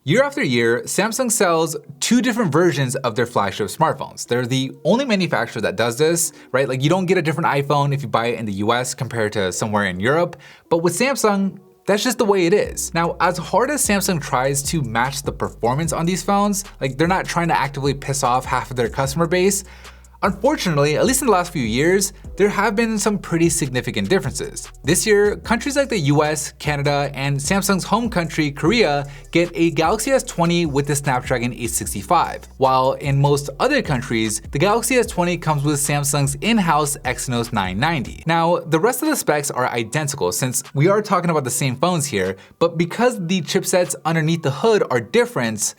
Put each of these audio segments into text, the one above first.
Year after year, Samsung sells two different versions of their flagship smartphones. They're the only manufacturer that does this, right? Like you don't get a different iPhone if you buy it in the US compared to somewhere in Europe. But with Samsung, that's just the way it is. Now, as hard as Samsung tries to match the performance on these phones, like they're not trying to actively piss off half of their customer base. Unfortunately, at least in the last few years, there have been some pretty significant differences. This year, countries like the US, Canada, and Samsung's home country, Korea, get a Galaxy S20 with the Snapdragon 865, while in most other countries, the Galaxy S20 comes with Samsung's in-house Exynos 990. Now, the rest of the specs are identical since we are talking about the same phones here, but because the chipsets underneath the hood are different,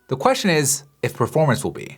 the question is if performance will be.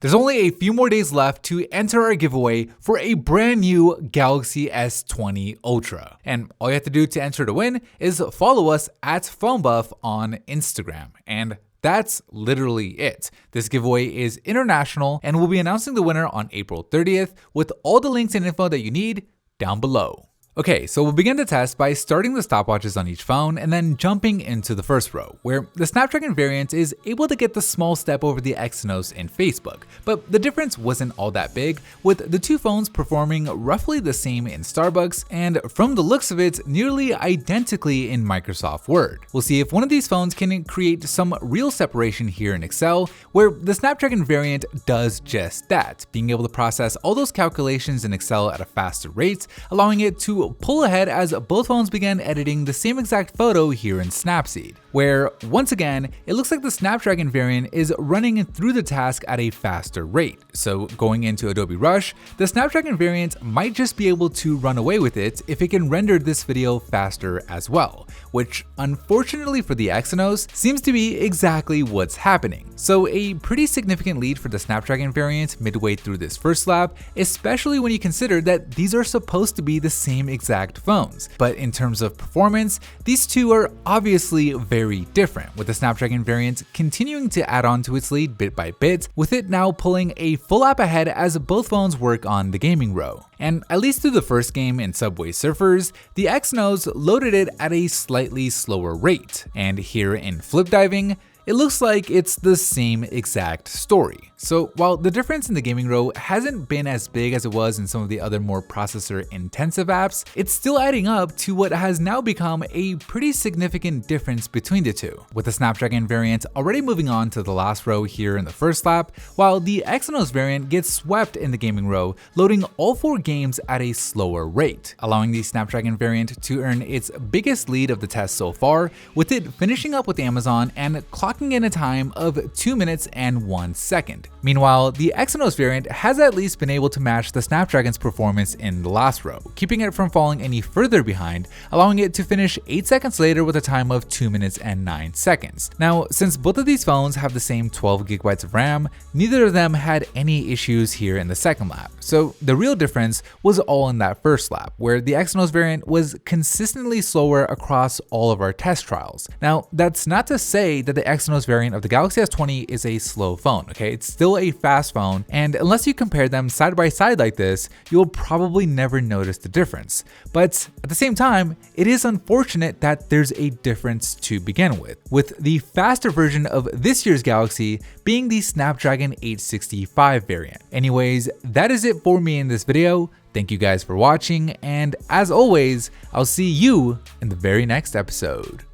There's only a few more days left to enter our giveaway for a brand new Galaxy S20 Ultra. And all you have to do to enter to win is follow us at PhoneBuff on Instagram. And that's literally it. This giveaway is international and we'll be announcing the winner on April 30th with all the links and info that you need down below. Okay, so we'll begin the test by starting the stopwatches on each phone and then jumping into the first row, where the Snapdragon variant is able to get the small step over the Exynos in Facebook. But the difference wasn't all that big, with the two phones performing roughly the same in Starbucks and, from the looks of it, nearly identically in Microsoft Word. We'll see if one of these phones can create some real separation here in Excel, where the Snapdragon variant does just that, being able to process all those calculations in Excel at a faster rate, allowing it to pull ahead as both phones began editing the same exact photo here in Snapseed, where once again, it looks like the Snapdragon variant is running through the task at a faster rate. So going into Adobe Rush, the Snapdragon variant might just be able to run away with it if it can render this video faster as well, which unfortunately for the Exynos seems to be exactly what's happening. So a pretty significant lead for the Snapdragon variant midway through this first lap, especially when you consider that these are supposed to be the same exact phones. But in terms of performance, these two are obviously very different, with the Snapdragon variant continuing to add on to its lead bit by bit, with it now pulling a full lap ahead as both phones work on the gaming row. And at least through the first game in Subway Surfers, the Exynos loaded it at a slightly slower rate. And here in Flip Diving, it looks like it's the same exact story. So while the difference in the gaming row hasn't been as big as it was in some of the other more processor intensive apps, it's still adding up to what has now become a pretty significant difference between the two, with the Snapdragon variant already moving on to the last row here in the first lap, while the Exynos variant gets swept in the gaming row, loading all four games at a slower rate, allowing the Snapdragon variant to earn its biggest lead of the test so far, with it finishing up with Amazon and clocking in a time of 2 minutes and 1 second. Meanwhile, the Exynos variant has at least been able to match the Snapdragon's performance in the last row, keeping it from falling any further behind, allowing it to finish 8 seconds later with a time of 2 minutes and 9 seconds. Now, since both of these phones have the same 12 gigabytes of RAM, neither of them had any issues here in the second lap. So the real difference was all in that first lap, where the Exynos variant was consistently slower across all of our test trials. Now, that's not to say that the Exynos variant of the Galaxy S20 is a slow phone, okay? It's still a fast phone, and unless you compare them side by side like this, you'll probably never notice the difference. But at the same time, it is unfortunate that there's a difference to begin with the faster version of this year's Galaxy being the Snapdragon 865 variant. Anyways, that is it for me in this video. Thank you guys for watching, and as always, I'll see you in the very next episode.